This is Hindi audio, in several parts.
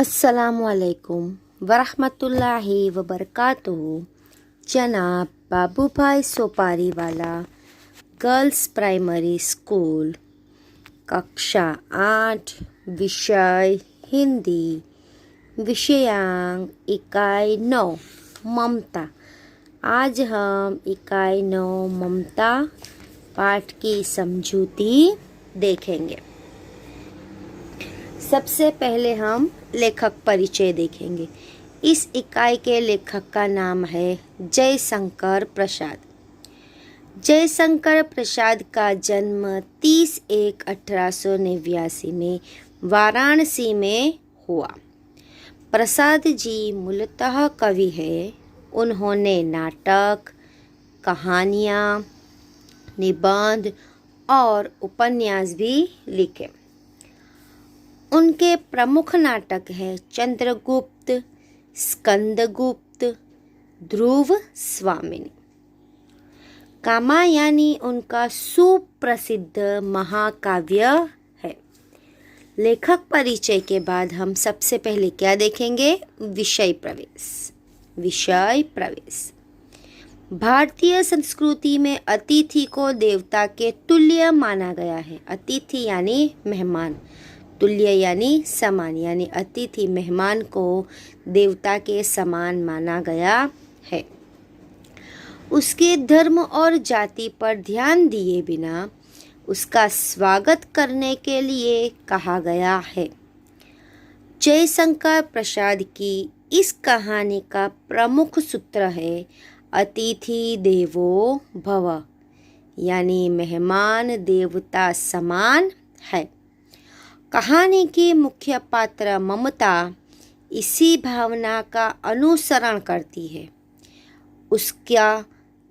अस्सलामुअलैकुम वरहमतुल्लाहि वबरकातुहू। जनाब बाबूभाई सोपारीवाला गर्ल्स प्राइमरी स्कूल, कक्षा 8, विषय हिंदी, विषयांक इकाई 9 ममता। आज हम इकाई 9 ममता पाठ की समझूती देखेंगे। सबसे पहले हम लेखक परिचय देखेंगे। इस इकाई के लेखक का नाम है जयशंकर प्रसाद। जयशंकर प्रसाद का जन्म 30/1/1889 में वाराणसी में हुआ। प्रसाद जी मूलतः कवि हैं। उन्होंने नाटक, कहानियाँ, निबंध और उपन्यास भी लिखे। उनके प्रमुख नाटक हैं चंद्रगुप्त, स्कंदगुप्त, ध्रुव स्वामिनी। कामायनी उनका सुप्रसिद्ध महाकाव्य है। लेखक परिचय के बाद हम सबसे पहले क्या देखेंगे? विषय प्रवेश। विषय प्रवेश। भारतीय संस्कृति में अतिथि को देवता के तुल्य माना गया है। अतिथि यानी मेहमान, तुल्य यानी समान, यानी अतिथि मेहमान को देवता के समान माना गया है। उसके धर्म और जाति पर ध्यान दिए बिना उसका स्वागत करने के लिए कहा गया है। जयशंकर प्रसाद की इस कहानी का प्रमुख सूत्र है अतिथि देवो भव, यानी मेहमान देवता समान है। कहानी की मुख्य पात्र ममता इसी भावना का अनुसरण करती है। उसका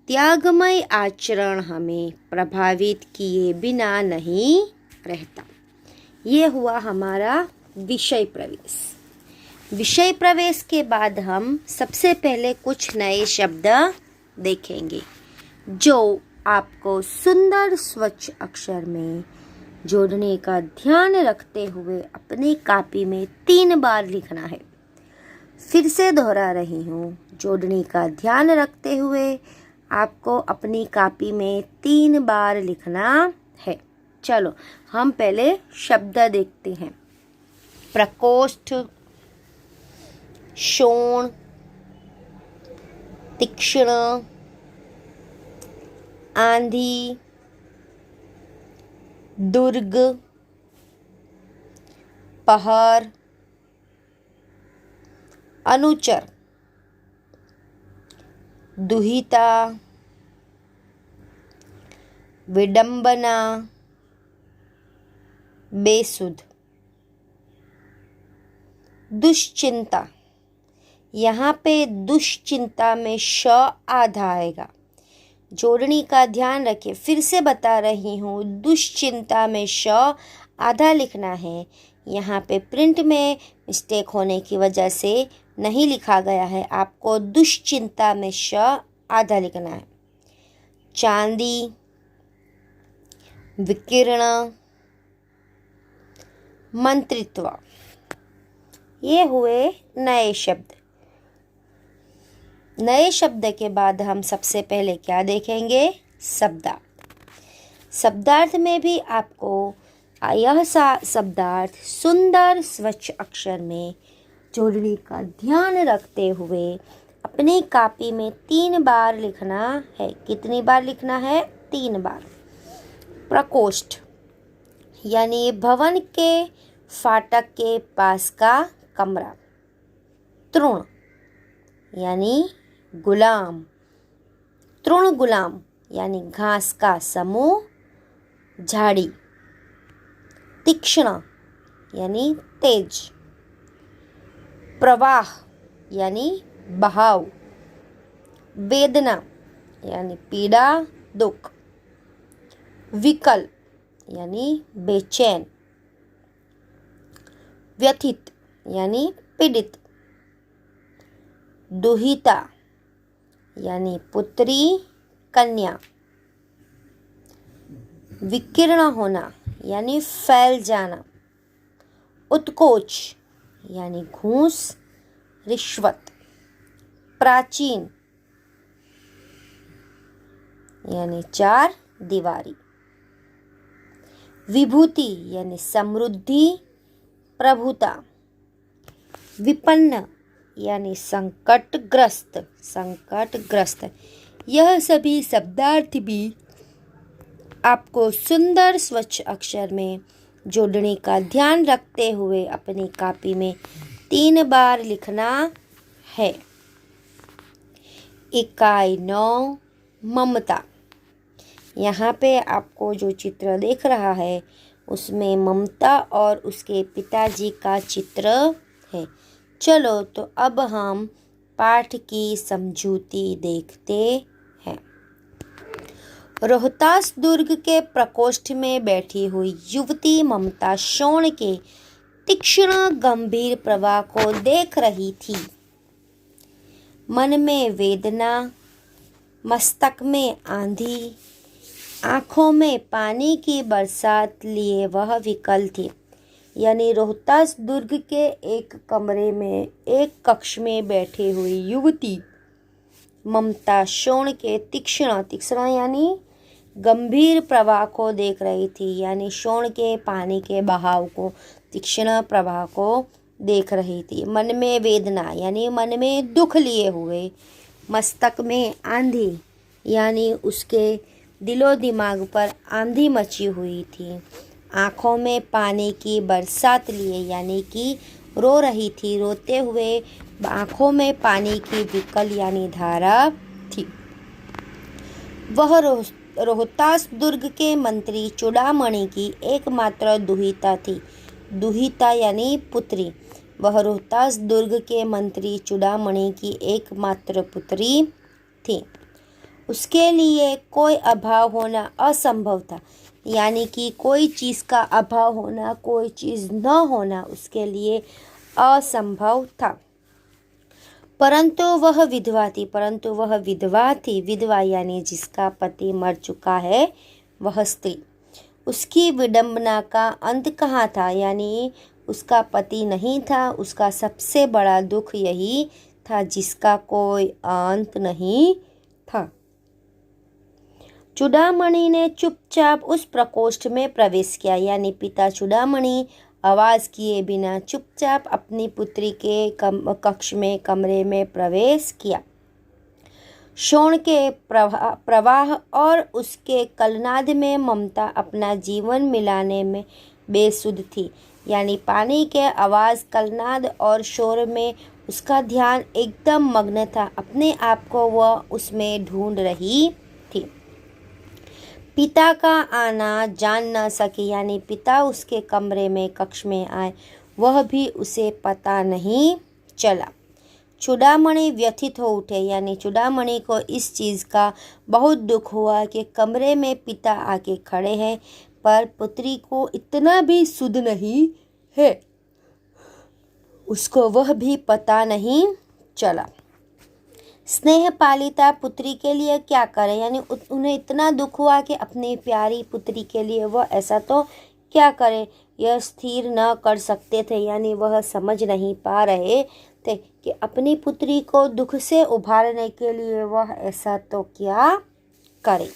त्यागमय आचरण हमें प्रभावित किए बिना नहीं रहता। ये हुआ हमारा विषय प्रवेश। विषय प्रवेश के बाद हम सबसे पहले कुछ नए शब्द देखेंगे जो आपको सुंदर स्वच्छ अक्षर में जोड़ने का ध्यान रखते हुए अपनी कॉपी में 3 बार लिखना है। फिर से दोहरा रही हूँ, जोड़ने का ध्यान रखते हुए आपको अपनी कॉपी में 3 बार लिखना है। चलो हम पहले शब्द देखते हैं। प्रकोष्ठ, शोण, तीक्ष्ण, आंधी, दुर्ग, पहर, अनुचर, दुहिता, विडंबना, बेसुध। दुश्चिंता, यहाँ पे दुश्चिंता में श आधा आएगा। जोड़नी का ध्यान रखिए। फिर से बता रही हूँ, दुश्चिंता में श आधा लिखना है। यहाँ पे प्रिंट में मिस्टेक होने की वजह से नहीं लिखा गया है। आपको दुश्चिंता में श आधा लिखना है। चांदी, विकिरण, मंत्रित्व, ये हुए नए शब्द। नए शब्द के बाद हम सबसे पहले क्या देखेंगे? शब्दार्थ। शब्दार्थ में भी आपको यह शब्दार्थ सुंदर स्वच्छ अक्षर में जोड़ने का ध्यान रखते हुए अपनी कॉपी में 3 बार लिखना है। कितनी बार लिखना है? 3 बार। प्रकोष्ठ यानी भवन के फाटक के पास का कमरा। तृण यानी गुलाम, तृण गुलाम यानी घास का समूह, झाड़ी। तीक्ष्ण यानी तेज। प्रवाह यानी बहाव। वेदना यानी पीड़ा, दुख। विकल यानी बेचैन। व्यथित यानी पीड़ित। दुहिता यानी पुत्री, कन्या। विकीर्ण होना यानी फैल जाना। उत्कोच यानी घूस, रिश्वत। प्राचीन यानी चार दीवारी। विभूति यानी समृद्धि, प्रभुता। विपन्न यानी संकटग्रस्त, संकटग्रस्त। यह सभी शब्दार्थ भी आपको सुंदर स्वच्छ अक्षर में जोड़ने का ध्यान रखते हुए अपनी कॉपी में 3 बार लिखना है। इकाई 9 ममता। यहाँ पे आपको जो चित्र देख रहा है उसमें ममता और उसके पिताजी का चित्र है। चलो तो अब हम पाठ की समझूती देखते हैं। रोहतास दुर्ग के प्रकोष्ठ में बैठी हुई युवती ममता शोण के तीक्ष्ण गंभीर प्रवाह को देख रही थी। मन में वेदना, मस्तक में आंधी, आँखों में पानी की बरसात लिए वह विकल थी। यानी रोहतास दुर्ग के एक कमरे में एक कक्ष में बैठी हुई युवती ममता शोण के तीक्ष्ण यानी गंभीर प्रवाह को देख रही थी। यानी शोण के पानी के बहाव को, तीक्ष्ण प्रवाह को देख रही थी। मन में वेदना यानी मन में दुख लिए हुए, मस्तक में आंधी यानी उसके दिलो दिमाग पर आंधी मची हुई थी। आँखों में पानी की बरसात लिए यानी कि रो रही थी, रोते हुए आँखों में पानी की विकल यानी धारा थी। वह रोहतास दुर्ग के मंत्री चूड़ामणि की एकमात्र दुहिता थी। दुहिता यानी पुत्री। वह रोहतास दुर्ग के मंत्री चूड़ामणि की एकमात्र पुत्री थी। उसके लिए कोई अभाव होना असंभव था। यानी कि कोई चीज़ का अभाव होना, कोई चीज़ न होना उसके लिए असंभव था। परंतु वह विधवा थी। विधवा यानी जिसका पति मर चुका है वह स्त्री। उसकी विडंबना का अंत कहाँ था? यानी उसका पति नहीं था। उसका सबसे बड़ा दुख यही था जिसका कोई अंत नहीं था। चूड़ामणि ने चुपचाप उस प्रकोष्ठ में प्रवेश किया। यानी पिता चूड़ामणि आवाज किए बिना चुपचाप अपनी पुत्री के कक्ष में, कमरे में प्रवेश किया। शोण के प्रवाह और उसके कलनाद में ममता अपना जीवन मिलाने में बेसुध थी। यानी पानी के आवाज़, कलनाद और शोर में उसका ध्यान एकदम मग्न था। अपने आप को वह उसमें ढूंढ रही थी। पिता का आना जान न सकी। यानी पिता उसके कमरे में, कक्ष में आए, वह भी उसे पता नहीं चला। चूड़ामणि व्यथित हो उठे। यानी चूड़ामणि को इस चीज़ का बहुत दुख हुआ कि कमरे में पिता आके खड़े हैं पर पुत्री को इतना भी सुध नहीं है, उसको वह भी पता नहीं चला। स्नेह पालिता पुत्री के लिए क्या करे? यानी उन्हें इतना दुख हुआ कि अपनी प्यारी पुत्री के लिए वह ऐसा तो क्या करे, यह स्थिर न कर सकते थे। यानी वह समझ नहीं पा रहे थे कि अपनी पुत्री को दुख से उभारने के लिए वह ऐसा तो क्या करे।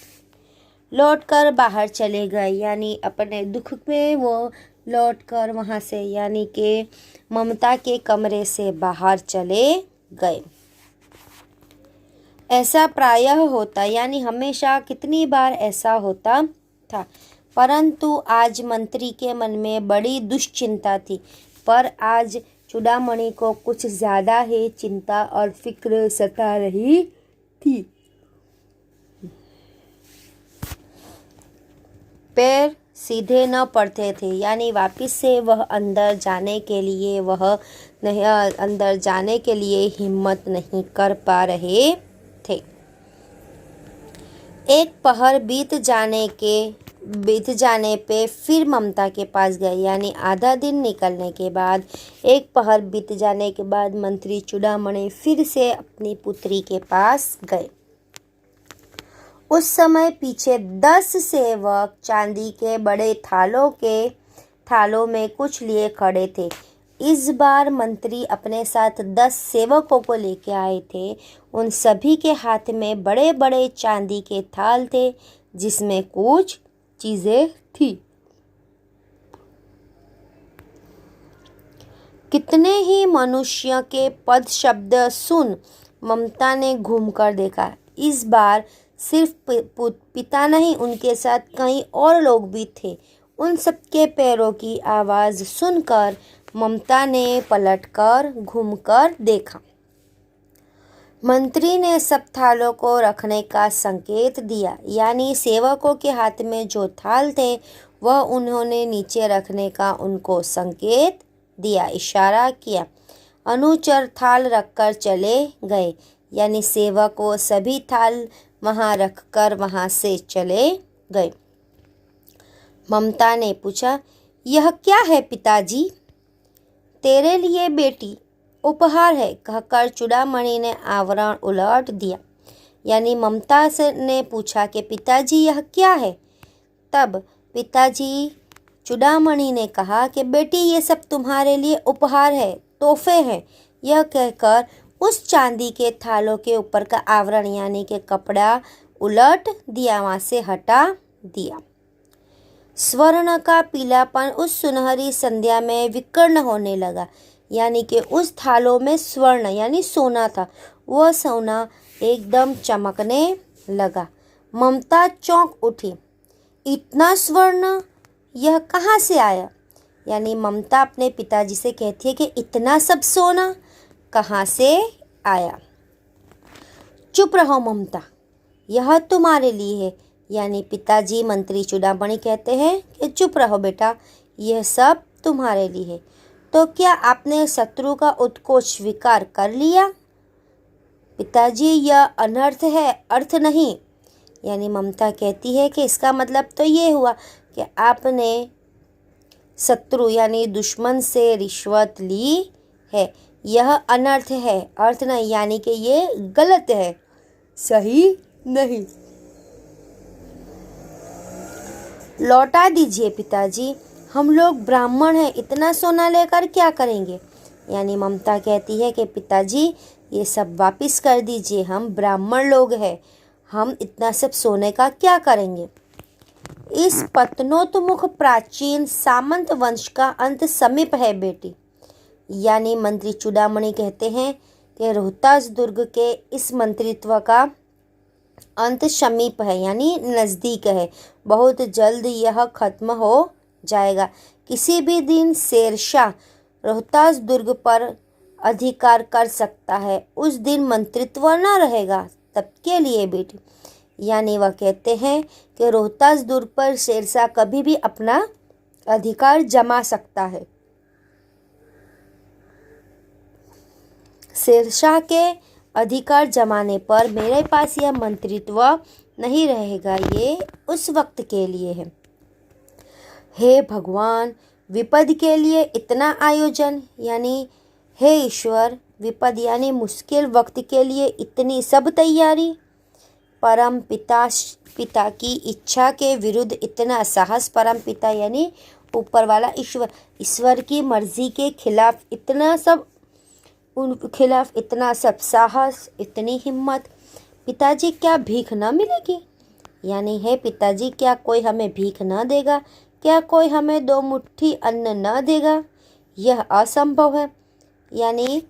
लौटकर बाहर चले गए। यानी अपने दुख में वो लौटकर वहाँ से, यानी कि ममता के कमरे से बाहर चले गए। ऐसा प्रायः होता, यानी हमेशा, कितनी बार ऐसा होता था। परंतु आज मंत्री के मन में बड़ी दुश्चिंता थी। पर आज चूड़ामणि को कुछ ज़्यादा ही चिंता और फिक्र सता रही थी। पैर सीधे न पड़ते थे। यानी वापस से वह अंदर जाने के लिए हिम्मत नहीं कर पा रहे थे। एक पहर बीत जाने पे फिर ममता के पास गए। यानी आधा दिन निकलने के बाद, एक पहर बीत जाने के बाद मंत्री चूड़ामणि फिर से अपनी पुत्री के पास गए। उस समय पीछे 10 सेवक चांदी के बड़े थालों में कुछ लिए खड़े थे। इस बार मंत्री अपने साथ 10 सेवकों को लेके आए थे। उन सभी के हाथ में बड़े बड़े चांदी के थाल थे जिसमें कुछ चीजें थी। कितने ही मनुष्य के पद शब्द सुन ममता ने घूमकर देखा। इस बार सिर्फ पिता नहीं, उनके साथ कई और लोग भी थे। उन सबके पैरों की आवाज़ सुनकर ममता ने पलटकर घूमकर देखा। मंत्री ने सब थालों को रखने का संकेत दिया, यानी सेवकों के हाथ में जो थाल थे वह उन्होंने नीचे रखने का उनको संकेत दिया, इशारा किया। अनुचर थाल रखकर चले गए, यानी सेवक वो सभी थाल वहाँ रखकर वहाँ से चले गए। ममता ने पूछा, यह क्या है पिताजी? तेरे लिए बेटी, उपहार है, कहकर चूड़ामणि ने आवरण उलट दिया। यानी ममता से ने पूछा कि पिताजी यह क्या है? तब पिताजी चूड़ामणि ने कहा कि बेटी ये सब तुम्हारे लिए उपहार है, तोहफे हैं। यह कहकर उस चांदी के थालों के ऊपर का आवरण यानी कि कपड़ा उलट दिया, वहाँ से हटा दिया। स्वर्ण का पीलापन उस सुनहरी संध्या में विकीर्ण होने लगा, यानी कि उस थालों में स्वर्ण यानी सोना था। वह सोना एकदम चमकने लगा। ममता चौंक उठी, इतना स्वर्ण यह कहाँ से आया? यानी ममता अपने पिताजी से कहती है कि इतना सब सोना कहाँ से आया? चुप रहो ममता, यह तुम्हारे लिए है। यानी पिताजी मंत्री चूड़ामणि कहते हैं कि चुप रहो बेटा, यह सब तुम्हारे लिए है। तो क्या आपने शत्रु का उत्कोच स्वीकार कर लिया? पिताजी यह अनर्थ है, अर्थ नहीं। यानी ममता कहती है कि इसका मतलब तो ये हुआ कि आपने शत्रु यानी दुश्मन से रिश्वत ली है। यह अनर्थ है, अर्थ नहीं, यानी कि ये गलत है, सही नहीं। लौटा दीजिए पिताजी, हम लोग ब्राह्मण हैं, इतना सोना लेकर क्या करेंगे? यानी ममता कहती है कि पिताजी ये सब वापस कर दीजिए, हम ब्राह्मण लोग हैं, हम इतना सब सोने का क्या करेंगे? इस पतनोन्मुख प्राचीन सामंत वंश का अंत समीप है बेटी। यानी मंत्री चूड़ामणि कहते हैं कि रोहतास दुर्ग के इस मंत्रित्व का अंत समीप है, यानी नज़दीक है, बहुत जल्द यह खत्म हो जाएगा। किसी भी दिन शेरशाह रोहतास दुर्ग पर अधिकार कर सकता है, उस दिन मंत्रित्व न रहेगा तब के लिए बेटी। यानी वह कहते हैं कि रोहतास दुर्ग पर शेरशाह कभी भी अपना अधिकार जमा सकता है। शेरशाह के अधिकार जमाने पर मेरे पास यह मंत्रित्व नहीं रहेगा, ये उस वक्त के लिए है। हे भगवान, विपद के लिए इतना आयोजन, यानी हे ईश्वर, विपद यानी मुश्किल वक्त के लिए इतनी सब तैयारी। परम पिता की इच्छा के विरुद्ध इतना साहस। परम पिता यानी ऊपर वाला ईश्वर, ईश्वर की मर्जी के खिलाफ इतना सब, उन खिलाफ इतना सब साहस, इतनी हिम्मत। पिताजी क्या भीख न मिलेगी? यानी है पिताजी, क्या कोई हमें भीख न देगा? क्या कोई हमें 2 मुट्ठी अन्न न देगा? यह असंभव है। यानी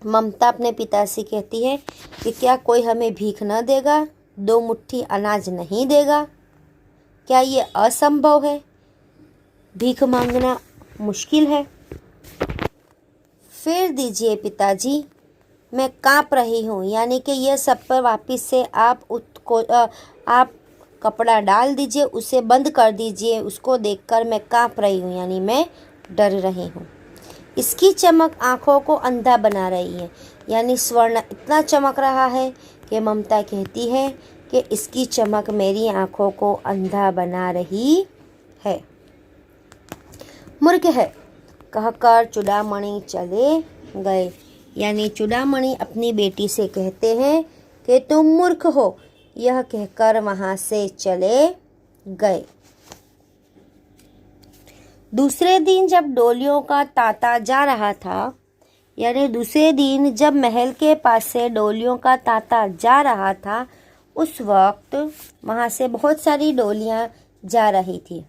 ममता अपने पिता से कहती है कि क्या कोई हमें भीख न देगा, 2 मुट्ठी अनाज नहीं देगा? क्या ये असंभव है? भीख मांगना मुश्किल है। फिर दीजिए पिताजी, मैं काँप रही हूँ। यानी कि यह सब पर वापस से आप कपड़ा डाल दीजिए, उसे बंद कर दीजिए, उसको देखकर मैं काँप रही हूँ, यानी मैं डर रही हूँ। इसकी चमक आँखों को अंधा बना रही है। यानी स्वर्ण इतना चमक रहा है कि ममता कहती है कि इसकी चमक मेरी आँखों को अंधा बना रही है। मूर्ख है, कहकर चूड़ामणि चले गए। यानी चूड़ामणि अपनी बेटी से कहते हैं कि तुम मूर्ख हो, यह कहकर वहाँ से चले गए। दूसरे दिन जब डोलियों का तांता जा रहा था, यानी दूसरे दिन जब महल के पास से डोलियों का तांता जा रहा था, उस वक्त वहाँ से बहुत सारी डोलियाँ जा रही थी।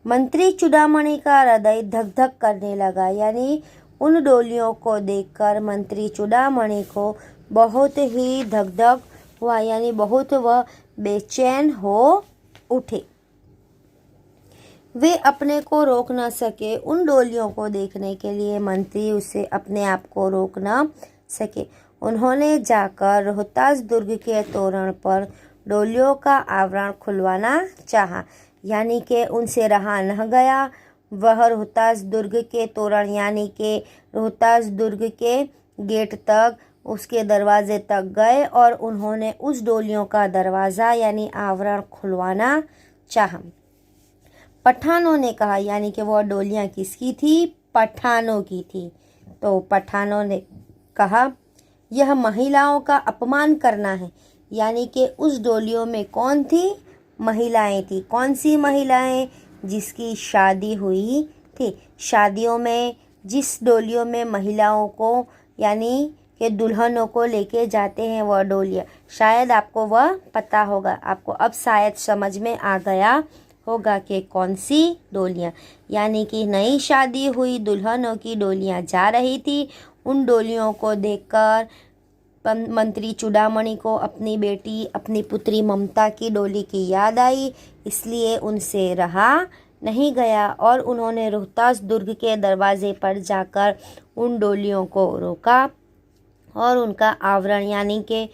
मंत्री चूड़ामणि का हृदय धक धक करने लगा, यानी उन डोलियों को देखकर मंत्री चूड़ामणि को बहुत ही धक धक हुआ, यानी बहुत वह बेचैन हो उठे। वे अपने को रोक न सके। उन डोलियों को देखने के लिए मंत्री उसे अपने आप को रोक न सके। उन्होंने जाकर रोहतास दुर्ग के तोरण पर डोलियों का आवरण खुलवाना चाहा, यानी कि उनसे रहा न गया। वह रोहतास दुर्ग के तोरण यानी कि रोहतास दुर्ग के गेट तक, उसके दरवाजे तक गए और उन्होंने उस डोलियों का दरवाज़ा यानी आवरण खुलवाना चाहा। पठानों ने कहा, यानी कि वह डोलियाँ किसकी थी? पठानों की थी। तो पठानों ने कहा, यह महिलाओं का अपमान करना है। यानी कि उस डोलियों में कौन थी? महिलाएं थी। कौन सी महिलाएं? जिसकी शादी हुई थी। शादियों में जिस डोलियों में महिलाओं को यानी कि दुल्हनों को लेके जाते हैं वह डोलियाँ, शायद आपको वह पता होगा। आपको अब शायद समझ में आ गया होगा कि कौन सी डोलियाँ, यानी कि नई शादी हुई दुल्हनों की डोलियाँ जा रही थी। उन डोलियों को देखकर मंत्री चूड़ामणि को अपनी बेटी, अपनी पुत्री ममता की डोली की याद आई, इसलिए उनसे रहा नहीं गया और उन्होंने रोहतास दुर्ग के दरवाजे पर जाकर उन डोलियों को रोका और उनका आवरण यानी कि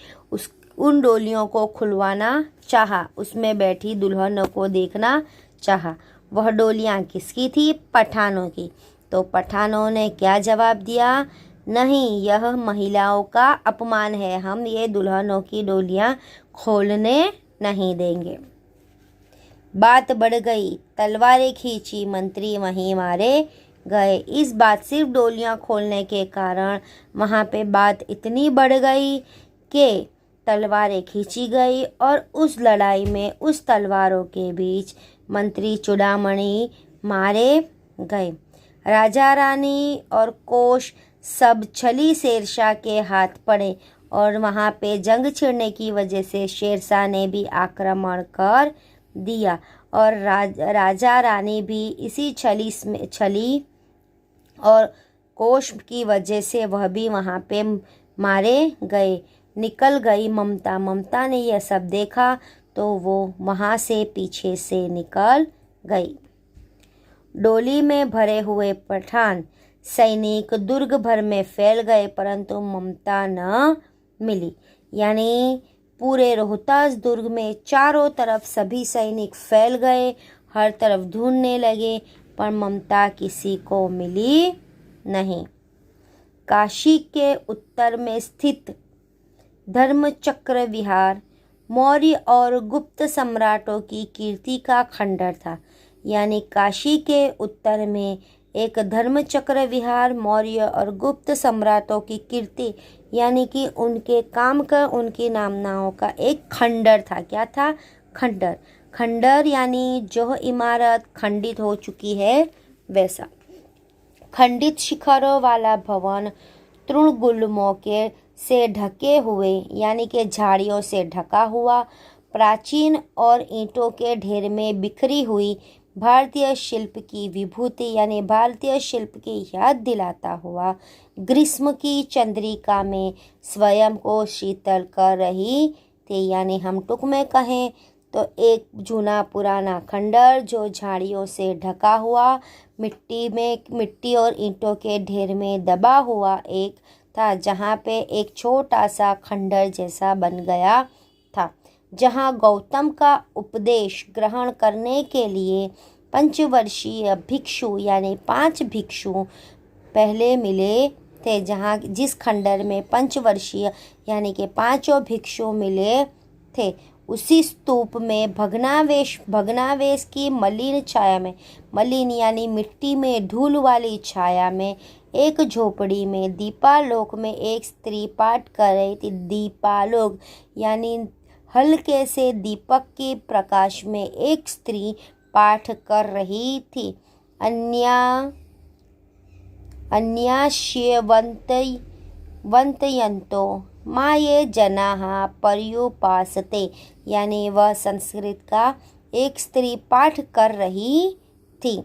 उन डोलियों को खुलवाना चाहा, उसमें बैठी दुल्हनों को देखना चाहा। वह डोलियाँ किसकी थी? पठानों की। तो पठानों ने क्या जवाब दिया? नहीं, यह महिलाओं का अपमान है, हम ये दुल्हनों की डोलियाँ खोलने नहीं देंगे। बात बढ़ गई, तलवारें खींची, मंत्री वहीं मारे गए। इस बात सिर्फ डोलियाँ खोलने के कारण वहाँ पे बात इतनी बढ़ गई कि तलवारें खींची गई और उस लड़ाई में उस तलवारों के बीच मंत्री चूड़ामणि मारे गए। राजा रानी और कोष सब छली शेरशाह के हाथ पड़े और वहाँ पे जंग छिड़ने की वजह से शेरशाह ने भी आक्रमण कर दिया और राजा रानी भी इसी छली और कोष की वजह से वह भी वहाँ पे मारे गए। निकल गई ममता। ममता ने यह सब देखा तो वो वहाँ से पीछे से निकल गई। डोली में भरे हुए पठान सैनिक दुर्ग भर में फैल गए, परंतु ममता न मिली। यानी पूरे रोहतास दुर्ग में चारों तरफ सभी सैनिक फैल गए, हर तरफ ढूंढने लगे, पर ममता किसी को मिली नहीं। काशी के उत्तर में स्थित धर्मचक्र विहार मौर्य और गुप्त सम्राटों की कीर्ति का खंडर था। यानी काशी के उत्तर में एक धर्मचक्र विहार मौर्य और गुप्त सम्राटों की कीर्ति यानी कि उनके काम का, उनकी नामनाओं का एक खंडर था। क्या था? खंडर। खंडर यानी जो इमारत खंडित हो चुकी है वैसा। खंडित शिखरों वाला भवन तृणगुल्मों के से ढके हुए यानी कि झाड़ियों से ढका हुआ, प्राचीन और ईंटों के ढेर में बिखरी हुई भारतीय शिल्प की विभूति यानी भारतीय शिल्प की याद दिलाता हुआ, ग्रीष्म की चंद्रिका में स्वयं को शीतल कर रही थी। यानी हम टुक में कहें तो एक जूना पुराना खंडर जो झाड़ियों से ढका हुआ, मिट्टी और ईंटों के ढेर में दबा हुआ एक था, जहाँ पे एक छोटा सा खंडर जैसा बन गया था, जहाँ गौतम का उपदेश ग्रहण करने के लिए पंचवर्षीय भिक्षु यानी 5 भिक्षु पहले मिले थे। जहाँ जिस खंडर में पंचवर्षीय यानी कि 5 भिक्षु मिले थे, उसी स्तूप में भग्नावेश की मलिन छाया में, मलिन यानी मिट्टी में धूल वाली छाया में, एक झोपड़ी में दीपालोक में एक स्त्री पाठ कर रही थी। दीपालोक यानी हल्के से दीपक के प्रकाश में एक स्त्री पाठ कर रही थी। अन्याश्यवन्तयन्तो माये जनाः पर्युपासते, यानी वह संस्कृत का एक स्त्री पाठ कर रही थी।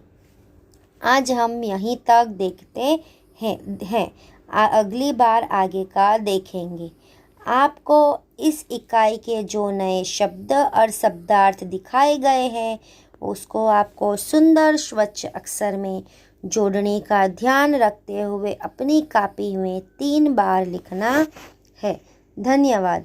आज हम यहीं तक देखते हैं। अगली बार आगे का देखेंगे। आपको इस इकाई के जो नए शब्द और शब्दार्थ दिखाए गए हैं उसको आपको सुंदर स्वच्छ अक्षर में जोड़ने का ध्यान रखते हुए अपनी कॉपी में 3 बार लिखना है। धन्यवाद।